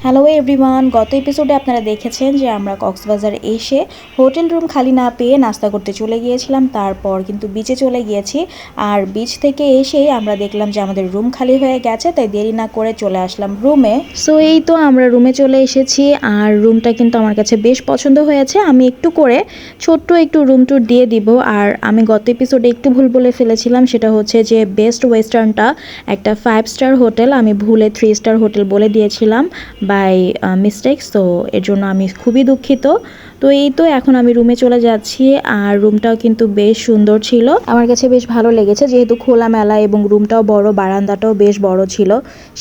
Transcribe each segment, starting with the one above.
Hello everyone, গত এপিসোডে আপনারা দেখেছেন যে আমরা কক্সবাজার এসে হোটেল রুম খালি না পেয়ে নাস্তা করতে চলে গিয়েছিলাম। তারপর কিন্তু বিচে চলে গিয়েছি, আর বিচ থেকে এসেই আমরা দেখলাম যে আমাদের রুম খালি হয়ে গেছে, তাই দেরি না করে চলে আসলাম রুমে। সো এই তো আমরা রুমে চলে এসেছি, আর রুমটা কিন্তু আমার কাছে বেশ পছন্দ হয়েছে। আমি একটু করে ছোট্ট একটু রুম ট্যুর দিয়ে দিব। আর আমি গত এপিসোডে একটু ভুল বলে ফেলেছিলাম, সেটা হচ্ছে যে বেস্ট ওয়েস্টার্নটা একটা 5 স্টার হোটেল, আমি ভুলে 3 স্টার হোটেল বলে দিয়েছিলাম বাই মিস্টেক। সো এর জন্য আমি খুবই দুঃখিত। তো এই তো এখন আমি রুমে চলে যাচ্ছি, আর রুমটাও কিন্তু বেশ সুন্দর ছিল, আমার কাছে বেশ ভালো লেগেছে যেহেতু খোলামেলা এবং রুমটাও বড়, বারান্দাটাও বেশ বড় ছিল।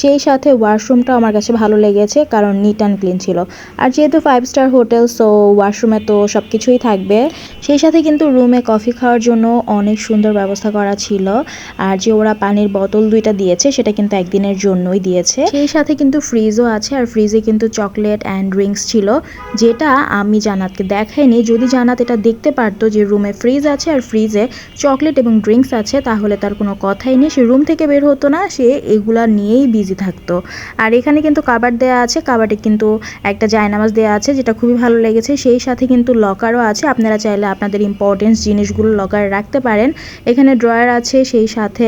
সেই সাথে ওয়াশরুমটাও আমার কাছে ভালো লেগেছে কারণ নিট অ্যান্ড ক্লিন ছিল। আর যেহেতু 5 স্টার হোটেল, সো ওয়াশরুমে তো সব কিছুই থাকবে। সেই সাথে কিন্তু রুমে কফি খাওয়ার জন্য অনেক সুন্দর ব্যবস্থা করা ছিল। আর যে ওরা পানির বোতল 2টা দিয়েছে সেটা কিন্তু একদিনের জন্যই দিয়েছে। সেই সাথে কিন্তু ফ্রিজও আছে, আর ফ্রিজে কিন্তু চকলেট অ্যান্ড ড্রিঙ্কস ছিল, যেটা আমি জান্নাতকে দেখাইনি। যদি জান্নাত এটা দেখতে পারতো যে রুমে ফ্রিজ আছে আর ফ্রিজে চকলেট এবং ড্রিঙ্কস আছে, তাহলে তার কোনো কথাই নেই, সে রুম থেকে বের হতো না, সে এগুলা নিয়েই বিজি থাকতো। আর এখানে কিন্তু কাবার্ড দেওয়া আছে, কাবার্ডে কিন্তু একটা জায়নামাজ দেওয়া আছে যেটা খুবই ভালো লেগেছে। সেই সাথে কিন্তু লকারও আছে, আপনারা চাইলে আপনাদের ইম্পর্টেন্স জিনিসগুলো লকারে রাখতে পারেন। এখানে ড্রয়ার আছে, সেই সাথে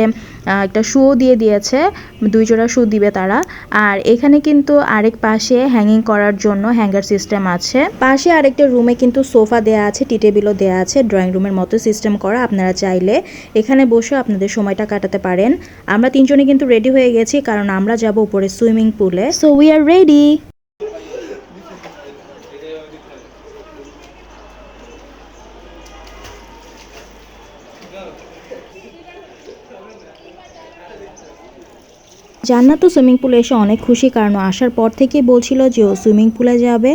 একটা শুও দিয়ে দিয়েছে, 2 জোড়া শু দিবে তারা। আর এখানে কিন্তু আরেক পাশে হ্যাঙ্গিং করার জন্য হ্যাঙ্গার সিস্টেম আছে। পাশে আরেকটা রুমে কিন্তু সোফা দেয়া আছে, টি টেবিলও দেয়া আছে, ড্রয়িং রুমের মতো সিস্টেম করা। আপনারা চাইলে এখানে বসে আপনাদের সময়টা কাটাতে পারেন। আমরা 3 জনে কিন্তু রেডি হয়ে গেছি কারণ আমরা যাব উপরে সুইমিং পুলে। So we are ready. জান্নাত তো সুইমিং পুলে এসে অনেক খুশি, কারণ আসার পর থেকেই বলছিল যে ও সুইমিং পুলে যাবে।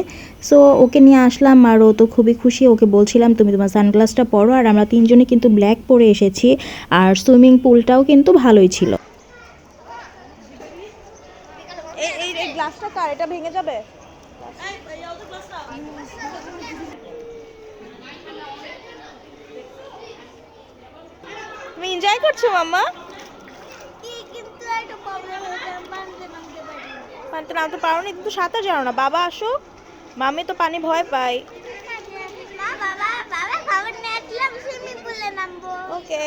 সো ওকে নিয়ে আসলাম, আর ও তো খুবই খুশি। ওকে বলছিলাম তুমি তোমার সানগ্লাসটা পরো। আর আমরা 3 জনে কিন্তু ব্ল্যাক পরে এসেছি, আর সুইমিং পুলটাও কিন্তু ভালোই ছিল। এই গ্লাসটা কার? এটা ভেঙে যাবে। তুমি এনজয় করছো মাম্মা? পানিতে নামতে পারো নি? তুমি তো সাঁতার জানো না। বাবা আসো, মামি তো পানি ভয় পায়। ওকে।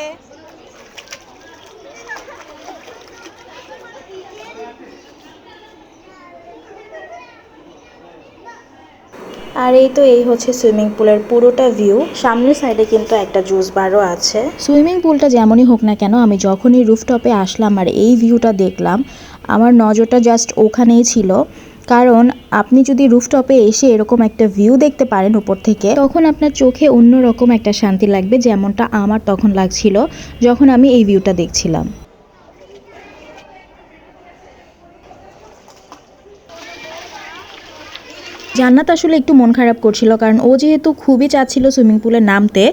আর এই হচ্ছে সুইমিং পুলের পুরোটা ভিউ। সামনের সাইডে কিন্তু একটা জুস বারও আছে। সুইমিং পুলটা যেমনই হোক না কেন, আমি যখনই রুফটপে আসলাম আর এই ভিউটা দেখলাম, আমার নজরটা জাস্ট ওখানেই ছিল। কারণ আপনি যদি রুফটপে এসে এরকম একটা ভিউ দেখতে পারেন উপর থেকে, তখন আপনার চোখে অন্যরকম একটা শান্তি লাগবে, যেমনটা আমার তখন লাগছিল যখন আমি এই ভিউটা দেখছিলাম। জান্নাত আসলে একটু মন খারাপ করছিল, কারণ ও যেহেতু খুবই চাচ্ছিল সুইমিং পুলে নামতে,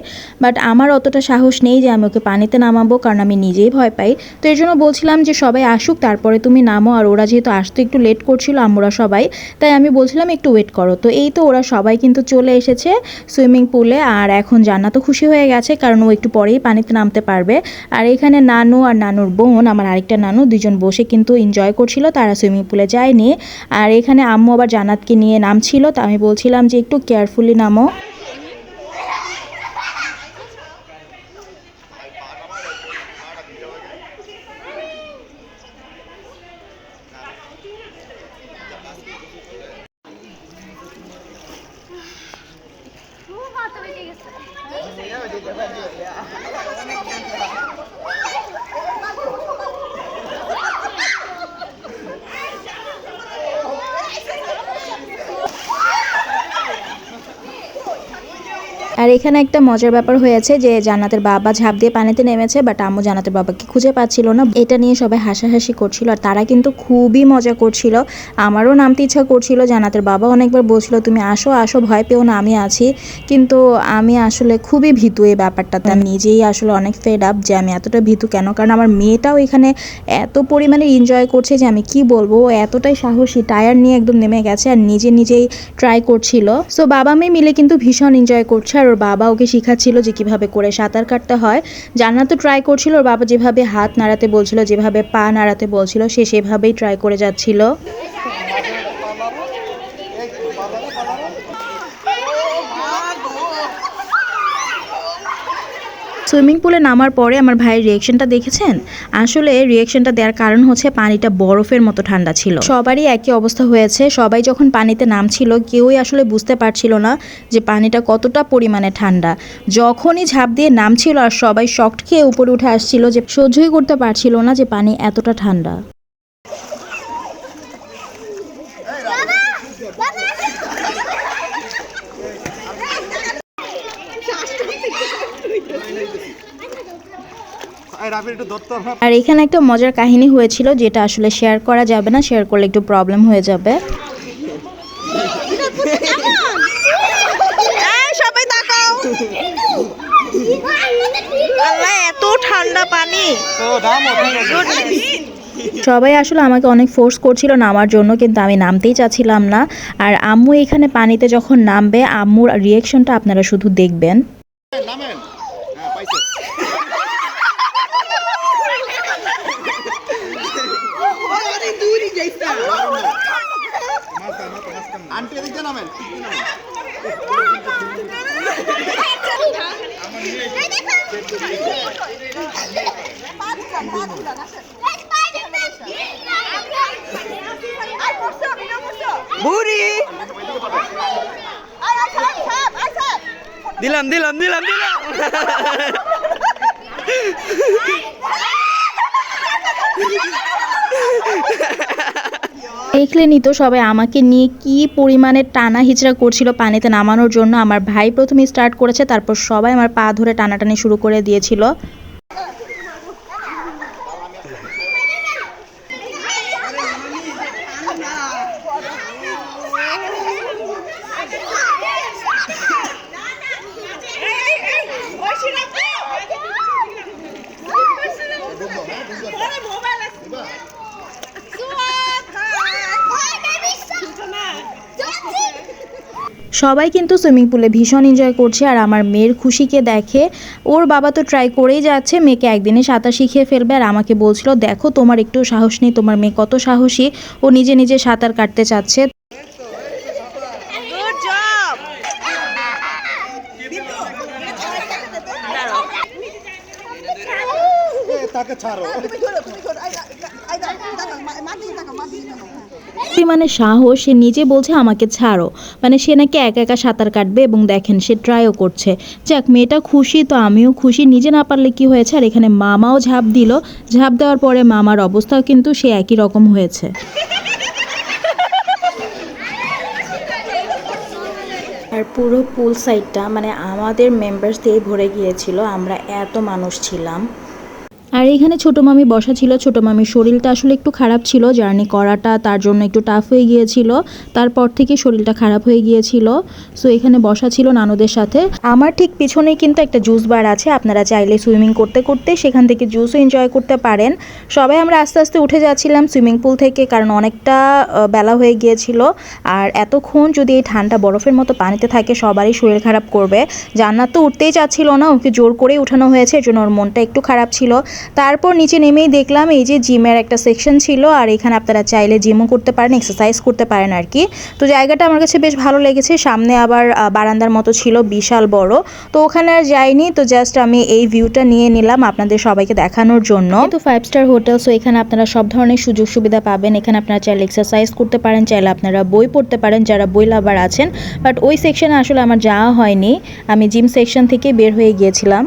বাট আমার অতটা সাহস নেই যে আমি ওকে পানিতে নামাবো, কারণ আমি নিজেই ভয় পাই। তো এর জন্য বলছিলাম যে সবাই আসুক তারপরে তুমি নামো। আর ওরা যেহেতু আসতে একটু লেট করছিল আমরা সবাই, তাই আমি বলছিলাম একটু ওয়েট করো। তো এই তো ওরা সবাই কিন্তু চলে এসেছে সুইমিং পুলে, আর এখন জান্নাতও খুশি হয়ে গেছে কারণ ও একটু পরেই পানিতে নামতে পারবে। আর এখানে নানু আর নানুর বোন, আমার আরেকটা নানু, 2 জন বসে কিন্তু এনজয় করছিল, তারা সুইমিং পুলে যায়নি। আর এখানে আম্মু আবার জান্নাতকে নিয়ে নামছিল, তো আমি বলছিলাম যে একটু কেয়ারফুলি নামো। আর এখানে একটা মজার ব্যাপার হয়েছে যে জান্নাতের বাবা ঝাঁপ দিয়ে পানিতে নেমেছে, বাট আম্মু জান্নাতের বাবাকে খুঁজে পাচ্ছিল না। এটা নিয়ে সবাই হাসাহাসি করছিল, আর তারা কিন্তু খুবই মজা করছিল। আমারও নামতে ইচ্ছা করছিল, জান্নাতের বাবা অনেকবার বলছিল তুমি আসো আসো, ভয় পেও না, আমি আছি। কিন্তু আমি আসলে খুবই ভীতু এই ব্যাপারটাতে। আমি নিজেই আসলে অনেক ফেড আপ যে আমি এতটা ভীতু কেন, কারণ আমার মেয়েটাও এখানে এত পরিমাণে এনজয় করছে যে আমি কি বলবো, এতটাই সাহসী, টায়ার নিয়ে একদম নেমে গেছে আর নিজেই ট্রাই করছিল। সো বাবা মেয়ে মিলে কিন্তু ভীষণ এনজয় করছে, আর ওর বাবা ওকে শেখাচ্ছিল যে কিভাবে করে সাঁতার কাটতে হয়। জান্নাত তো ট্রাই করছিল, ওর বাবা যেভাবে হাত নাড়াতে বলছিল, যেভাবে পা নাড়াতে বলছিল, সে সেভাবেই ট্রাই করে যাচ্ছিল। সুইমিং পুলে নামার পরে আমার ভাইয়ের রিয়াকশনটা দেখেছেন? আসলে রিয়াকশনটা দেওয়ার কারণ হচ্ছে পানিটা বরফের মতো ঠান্ডা ছিল। সবারই একই অবস্থা হয়েছে। সবাই যখন পানিতে নামছিল কেউই আসলে বুঝতে পারছিল না যে পানিটা কতটা পরিমাণে ঠান্ডা। যখনই ঝাঁপ দিয়ে নামছিল আর সবাই শকড খেয়ে উপরে উঠে আসছিল যে সহ্যই করতে পারছিল না যে পানি এতটা ঠান্ডা। আর এখানে একটা মজার কাহিনী হয়েছিল যেটা আসলে শেয়ার করা যাবে না, শেয়ার করলে একটু প্রবলেম হয়ে যাবে। সবাই তাকাও, আল্লাহ এত ঠান্ডা পানি। সবাই আসলে আমাকে অনেক ফোর্স করছিল নামার জন্য, কিন্তু আমি নামতেই চাচ্ছিলাম না। আর আম্মু এখানে পানিতে যখন নামবে আম্মুর রিয়াকশনটা আপনারা শুধু দেখবেন। দিলাম দিলাম দিলাম দিলাম। দেখলেনি তো সবাই আমাকে নিয়ে কি পরিমাণে টানা হিচড়া করছিল পানিতে নামানোর জন্য। আমার ভাই প্রথমে স্টার্ট করেছে, তারপর সবাই আমার পা ধরে টানাটানি শুরু করে দিয়েছিল। সবাই কিন্তু সুইমিং পুলে ভীষণ এনজয় করছে আর আমার মেয়ের খুশিকে দেখে ওর বাবা তো ট্রাই করেই যাচ্ছে মেয়েকে একদিনে সাঁতার শিখিয়ে ফেলবে। আর আমাকে বলছিল দেখো তোমার একটু সাহস নেই, তোমার মেয়ে কত সাহসী, ও নিজে নিজে সাঁতার কাটতে চাচ্ছে। মানে সাহস, সে নিজে বলছে আমাকে ছাড়ো, মানে সে নাকি একা একা সাঁতার কাটবে এবং দেখেন সে ট্রাইও করছে। যাক, মেয়েটা খুশি তো আমিও খুশি। নিজে না পারলে কি হয়েছে, আর এখানে মামাও ঝাঁপ দিল। ঝাঁপ দেওয়ার পরে মামার অবস্থাও কিন্তু সে একই রকম হয়েছে। আর পুরো পুল সাইডটা মানে আমাদের মেম্বার্স দিয়ে ভরে গিয়েছিল, আমরা এত মানুষ ছিলাম। আর এখানে ছোটো মামি বসা ছিল। ছোটো মামির শরীরটা আসলে একটু খারাপ ছিল, জার্নি করাটা তার জন্য একটু টাফ হয়ে গিয়েছিল, তারপর থেকে শরীরটা খারাপ হয়ে গিয়েছিল। সো এখানে বসা ছিল নানুদের সাথে। আমার ঠিক পিছনেই কিন্তু একটা জুস বার আছে, আপনারা চাইলে সুইমিং করতে করতে সেখান থেকে জুসও এনজয় করতে পারেন। সবাই আমরা আস্তে আস্তে উঠে যাচ্ছিলাম সুইমিং পুল থেকে, কারণ অনেকটা বেলা হয়ে গিয়েছিল। আর এতক্ষণ যদি এই ঠান্ডা বরফের মতো পানিতে থাকে সবারই শরীর খারাপ করবে। জান্নাত তো উঠতেই চাচ্ছিল না, ওকে জোর করেই উঠানো হয়েছে, এর জন্য ওর মনটা একটু খারাপ ছিল। তারপর নিচে নেমেই দেখলাম এই যে জিমের একটা সেকশন ছিল, আর এখানে আপনারা চাইলে জিমও করতে পারেন, এক্সারসাইজ করতে পারেন আর কি। তো জায়গাটা আমার কাছে বেশ ভালো লেগেছে। সামনে আবার বারান্দার মতো ছিল বিশাল বড়, তো ওখানে আর যাইনি। তো জাস্ট আমি এই ভিউটা নিয়ে নিলাম আপনাদের সবাইকে দেখানোর জন্য। তো 5 স্টার হোটেল, সো এখানে আপনারা সব ধরনের সুযোগ সুবিধা পাবেন। এখানে আপনারা চাইলে এক্সারসাইজ করতে পারেন, চাইলে আপনারা বই পড়তে পারেন যারা বই লাভার আছেন। বাট ওই সেকশনে আসলে আমার যাওয়া হয়নি, আমি জিম সেকশন থেকে বের হয়ে গিয়েছিলাম।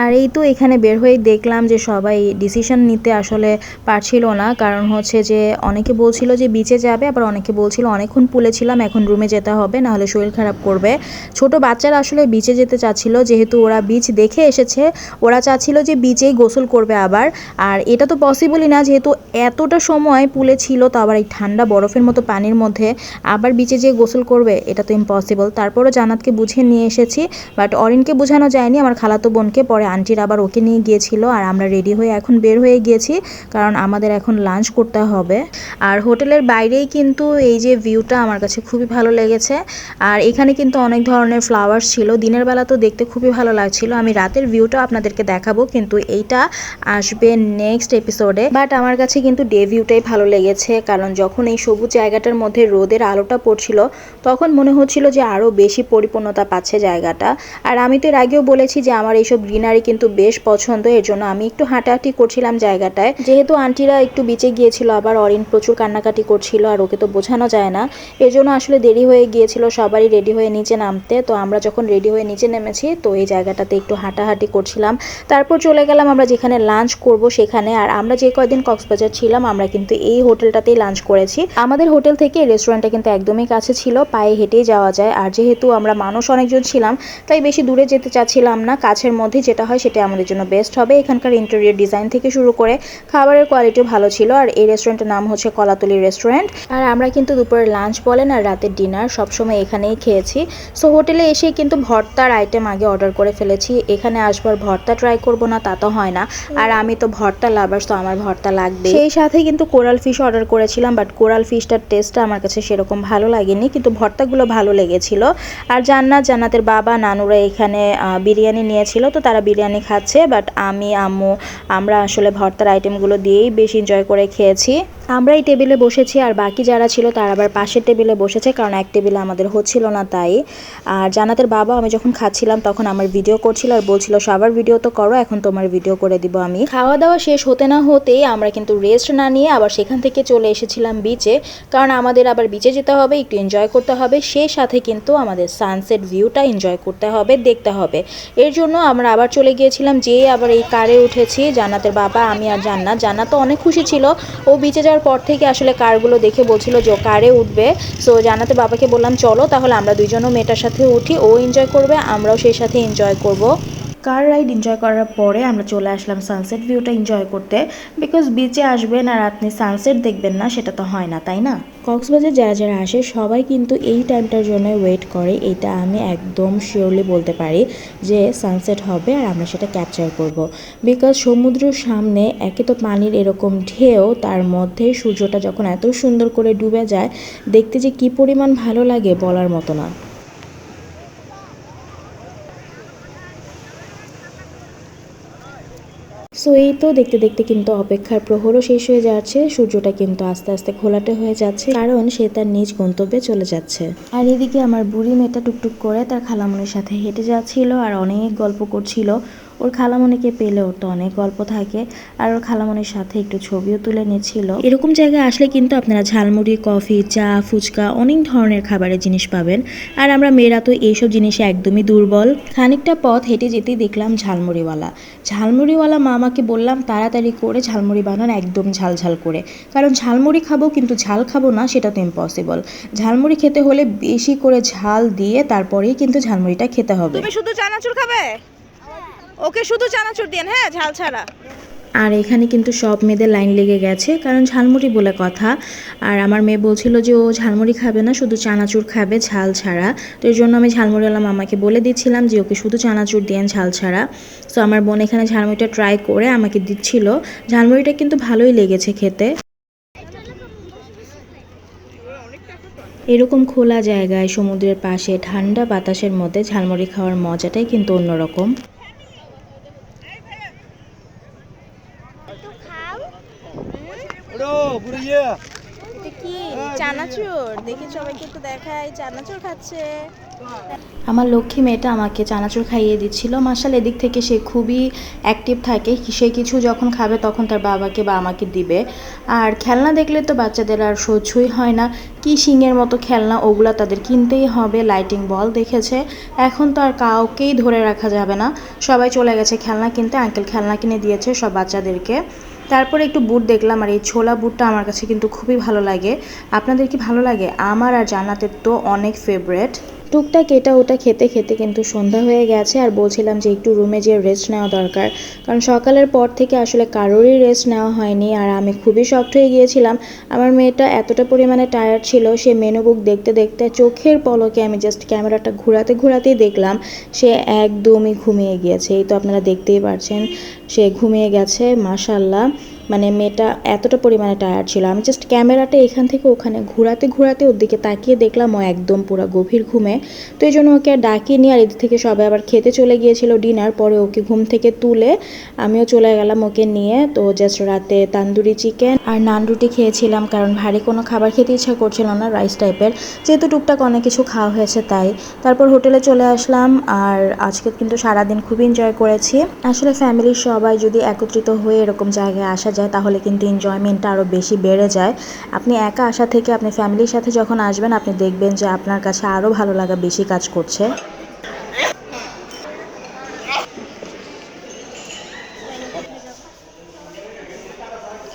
আর এই তো এখানে বের হয়ে দেখলাম যে সবাই ডিসিশন নিতে আসলে পারছিল না, কারণ হচ্ছে যে অনেকে বলছিল যে বিচে যাবে, আবার অনেকে বলছিল অনেকক্ষণ পুলে ছিলাম এখন রুমে যেতে হবে, না হলে শরীর খারাপ করবে। ছোট বাচ্চারা আসলে বিচে যেতে চাচ্ছিল, যেহেতু ওরা বিচ দেখে এসেছে, ওরা চাচ্ছিল যে বিচেই গোসল করবে আবার। আর এটা তো পসিবলই না, যেহেতু এতটা সময় পুলে ছিল, তো আবার এই ঠান্ডা বরফের মতো পানির মধ্যে আবার বিচে যেয়ে গোসল করবে, এটা তো ইম্পসিবল। তারপরও জান্নাতকে বুঝিয়ে নিয়ে এসেছি, বাট অরিনকে বোঝানো যায়নি, আমার খালাতো বোনকে। পরে আন্টি আন্টির আবার ওকে নিয়ে গিয়েছিল আর আমরা রেডি হয়ে এখন বের হয়ে গিয়েছি, কারণ আমাদের এখন লাঞ্চ করতে হবে। আর হোটেলের বাইরেই কিন্তু এই যে ভিউটা আমার কাছে খুবই ভালো লেগেছে। আর এখানে কিন্তু অনেক ধরনের ফ্লাওয়ার্স ছিল, দিনের বেলা তো দেখতে খুবই ভালো লাগছিল। আমি রাতের ভিউটা আপনাদেরকে দেখাবো, কিন্তু এইটা আসবে নেক্সট এপিসোডে। বাট আমার কাছে কিন্তু ডে ভিউটাই ভালো লেগেছে, কারণ যখন এই সবুজ জায়গাটার মধ্যে রোদের আলোটা পড়ছিল তখন মনে হচ্ছিল যে আরও বেশি পরিপূর্ণতা পাচ্ছে জায়গাটা। আর আমি তো এর আগেও বলেছি যে আমার এইসব গ্রিনারি কিন্তু বেশ পছন্দ, এর জন্য আমি একটু হাঁটাহাঁটি করছিলাম জায়গাটায়। যেহেতু আন্টিরা একটু বিচে গিয়েছিল, আবার অরিন প্রচুর কান্নাকাটি করছিল আর ওকে তো বোঝানো যায় না, এর জন্য আসলে দেরি হয়ে গিয়েছিল সবারই রেডি হয়ে নিচে নামতে। তো আমরা যখন রেডি হয়ে নিচে নেমেছি তো এই জায়গাটাতে একটু হাঁটাহাঁটি করছিলাম, তারপর চলে গেলাম আমরা যেখানে লাঞ্চ করব সেখানে। আর আমরা যে কয়দিন কক্সবাজার ছিলাম আমরা কিন্তু এই হোটেলটাতেই লাঞ্চ করেছি। আমাদের হোটেল থেকে রেস্টুরেন্টটা কিন্তু একদমই কাছে ছিল, পায়ে হেঁটেই যাওয়া যায়। আর যেহেতু আমরা মানুষ অনেকজন ছিলাম তাই বেশি দূরে যেতে চাচ্ছিলাম না, কাছের মধ্যে যেটা হয় সেটা আমাদের জন্য বেস্ট হবে। এখানকার ইন্টেরিয়র ডিজাইন থেকে শুরু করে খাবারের কোয়ালিটিও ভালো ছিল। আর এই রেস্টুরেন্টের নাম হচ্ছে কলাতলি রেস্টুরেন্ট। আর আমরা কিন্তু দুপুরের লাঞ্চ বলেন আর রাতের ডিনার সবসময় এখানেই খেয়েছি। সো হোটেলে এসে কিন্তু ভর্তার আইটেম আগে অর্ডার করে ফেলেছি, এখানে আসবার ভর্তা ট্রাই করব না তা তো হয় না। আর আমি তো ভর্তা লাভার, তো আমার ভর্তা লাগবে। সেই সাথে কিন্তু কোরাল ফিশ অর্ডার করেছিলাম, বাট কোরাল ফিশটার টেস্টটা আমার কাছে সেরকম ভালো লাগেনি, কিন্তু ভর্তাগুলো ভালো লেগেছিল। আর জান্নাতের বাবা নানুরা এখানে বিরিয়ানি নিয়েছিল, তো তারা বিরিয়ানি খাচ্ছে, বাট আমি আম্মু আমরা আসলে ভর্তার আইটেমগুলো দিয়েই বেশি এনজয় করে খেয়েছি। আমরা এই টেবিলে বসেছি আর বাকি যারা ছিল তারা আবার পাশের টেবিলে বসেছে, কারণ এক টেবিলে আমাদের হচ্ছিল না তাই। আর জান্নাতের বাবা আমি যখন খাচ্ছিলাম তখন আমার ভিডিও করছিল আর বলছিল সবার ভিডিও তো করো, এখন তোমার ভিডিও করে দিব আমি। খাওয়া দাওয়া শেষ হতে না হতেই আমরা কিন্তু রেস্ট না নিয়ে আবার সেখান থেকে চলে এসেছিলাম বিচে, কারণ আমাদের আবার বিচে যেতে হবে, একটু এনজয় করতে হবে, সেই সাথে কিন্তু আমাদের সানসেট ভিউটা এনজয় করতে হবে, দেখতে হবে। এর জন্য আমরা আবার চলে গিয়েছিলাম, যেয়ে আবার এই কারে উঠেছি জান্নাতের বাবা, আমি আর জান্নাত তো অনেক খুশি ছিল। ও বিচে যাওয়ার পর থেকে আসলে কারগুলো দেখে বলছিল যে ও কারে উঠবে। সো জান্নাতের বাবাকে বললাম চলো তাহলে আমরা দুইজনও মেয়েটার সাথে উঠি, ও এনজয় করবে আমরাও সেই সাথে এনজয় করব। কার রাইড এনজয় করার পরে আমরা চলে আসলাম সানসেট ভিউটা এনজয় করতে, বিকজ বিচে আসবেন আর আপনি সানসেট দেখবেন না সেটা তো হয় না, তাই না? কক্সবাজার যারা যারা আসে সবাই কিন্তু এই টাইমটার জন্য ওয়েট করে, এটা আমি একদম শিওরলি বলতে পারি যে সানসেট হবে আর আমরা সেটা ক্যাপচার করব। বিকজ সমুদ্রের সামনে একে তো পানির এরকম ঢেউ, তার মধ্যে সূর্যটা যখন এত সুন্দর করে ডুবে যায় দেখতে যে কী পরিমাণ ভালো লাগে বলার মতো না। সো এই তো দেখতে দেখতে কিন্তু অপেক্ষার প্রহরও শেষ হয়ে যাচ্ছে, সূর্যটা কিন্তু আস্তে আস্তে ঘোলাটে হয়ে যাচ্ছে, কারণ সে তার নিজ গন্তব্যে চলে যাচ্ছে। আর এদিকে আমার বুড়ি মেয়েটা টুকটুক করে তার খালামণির সাথে হেঁটে যাচ্ছিল আর অনেক গল্প করছিল। ওর খালামণিকে পেলে ওর তো অনেক গল্প থাকে, আর ওর খালামণির সাথে একটু ছবিও তুলে নিচ্ছিল। এরকম জায়গায় আসলে কিন্তু আপনারা ঝালমুড়ি, কফি, চা, ফুচকা অনেক ধরনের খাবারের জিনিস পাবেন। আর আমরা মেয়েরা তো এইসব জিনিসে একদমই দুর্বল। খানিকটা পথ হেঁটে যেতেই দেখলাম ঝালমুড়িওয়ালা মামাকে বললাম তাড়াতাড়ি করে ঝালমুড়ি বানান, একদম ঝাল করে, কারণ ঝালমুড়ি খাবো কিন্তু ঝাল খাবো না সেটা তো ইম্পসিবল। ঝালমুড়ি খেতে হলে বেশি করে ঝাল দিয়ে তারপরেই কিন্তু ঝালমুড়িটা খেতে হবে। তুমি শুধু চানাচুর খাবে? ওকে শুধু চানাচুর দেন, হ্যাঁ, ঝাল ছাড়া। আর এখানে কিন্তু সব মেয়েদের লাইন লেগে গেছে, কারণ ঝালমুড়ি বলে কথা। আর আমার মেয়ে বলছিল যে ও ঝালমুড়ি খাবে না, শুধু চানাচুর খাবে ঝাল ছাড়া। তো এর জন্য আমি ঝালমুড়িওয়ালা মামাকে বলে দিচ্ছিলাম যে ওকে শুধু চানাচুর দেন ঝাল ছাড়া। সো আমার বোন এখানে ঝালমুড়িটা ট্রাই করে আমাকে দিচ্ছিল। ঝালমুড়িটা কিন্তু ভালোই লেগেছে খেতে। এরকম খোলা জায়গায় সমুদ্রের পাশে ঠান্ডা বাতাসের মধ্যে ঝালমুড়ি খাওয়ার মজাটাই কিন্তু অন্যরকম। এটা কি চানাচুর? দেখি সবাইকে একটু দেখাই, চানাচুর খাচ্ছে। আমার লক্ষ্মী মেয়েটা আমাকে চানাচুর খাইয়ে দিচ্ছিল। মাশাআল্লাহ, এদিক থেকে সে খুবই অ্যাক্টিভ থাকে, সে কিছু যখন খাবে তখন তার বাবাকে বা আমাকে দিবে। আর খেলনা দেখলে তো বাচ্চাদের আর সহ্যই হয় না, কি শিঙের মতো খেলনা, ওগুলো তাদের কিনতেই হবে। লাইটিং বল দেখেছে, এখন তো আর কাউকেই ধরে রাখা যাবে না, সবাই চলে গেছে খেলনা কিনতে। আঙ্কেল খেলনা কিনে দিয়েছে সব বাচ্চাদেরকে। তারপরে একটু বুট দেখলাম, আর এই ছোলা বুটটা আমার কাছে কিন্তু খুবই ভালো লাগে। আপনাদের কি ভালো লাগে? আমার আর জান্নাতের তো অনেক ফেভারেট। টুকটাক এটা ওটা খেতে খেতে কিন্তু সন্ধ্যা হয়ে গেছে, আর বলছিলাম যে একটু রুমে যেয়ে রেস্ট নেওয়া দরকার, কারণ সকালের পর থেকে আসলে কারোরই রেস্ট নেওয়া হয়নি। আর আমি খুবই শক্ট হয়ে গিয়েছিলাম। আমার মেয়েটা এতটা পরিমাণে টায়ার্ড ছিল, সে মেনু বুক দেখতে দেখতে চোখের পলকে আমি জাস্ট ক্যামেরাটা ঘোরাতে ঘোরাতেই দেখলাম সে একদমই ঘুমিয়ে গিয়েছে। এই তো আপনারা দেখতেই পারছেন সে ঘুমিয়ে গেছে। মাশাল্লাহ, মানে মেয়েটা এতটা পরিমাণে টায়ার্ড ছিল। আমি জাস্ট ক্যামেরাটা এখান থেকে ওখানে ঘোরাতে ঘোরাতে ওর দিকে তাকিয়ে দেখলাম ও একদম পুরো গভীর ঘুমে। তো এই জন্য ওকে আর ডাকিনি, আর এদিক থেকে সবাই আবার খেতে চলে গিয়েছিল ডিনার। পরে ওকে ঘুম থেকে তুলে আমিও চলে গেলাম ওকে নিয়ে। তো জাস্ট রাতে তান্দুরি চিকেন আর নান রুটি খেয়েছিলাম, কারণ ভারী কোনো খাবার খেতে ইচ্ছা করছিল না, রাইস টাইপের, যেহেতু টুকটাক অনেক কিছু খাওয়া হয়েছে তাই। তারপর হোটেলে চলে আসলাম, আর আজকে কিন্তু সারাদিন খুব এনজয় করেছি। আসলে ফ্যামিলির সবাই যদি একত্রিত হয়ে এরকম জায়গায় আসা যায় তাহলে কিন্তু এনজয়মেন্টটা আরও বেশি বেড়ে যায়। আপনি একা আসা থেকে আপনি ফ্যামিলির সাথে যখন আসবেন আপনি দেখবেন যে আপনার কাছে আরও ভালো লাগা বেশি কাজ করছে।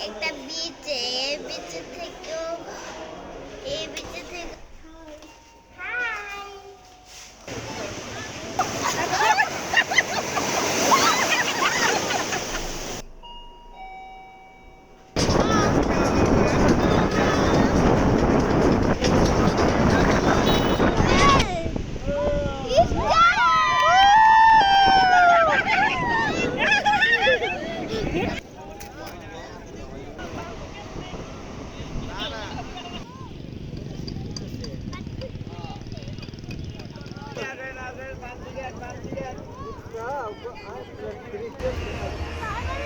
একটা বিচে এই বিচে থেকেও এই বিচে থেকে হাই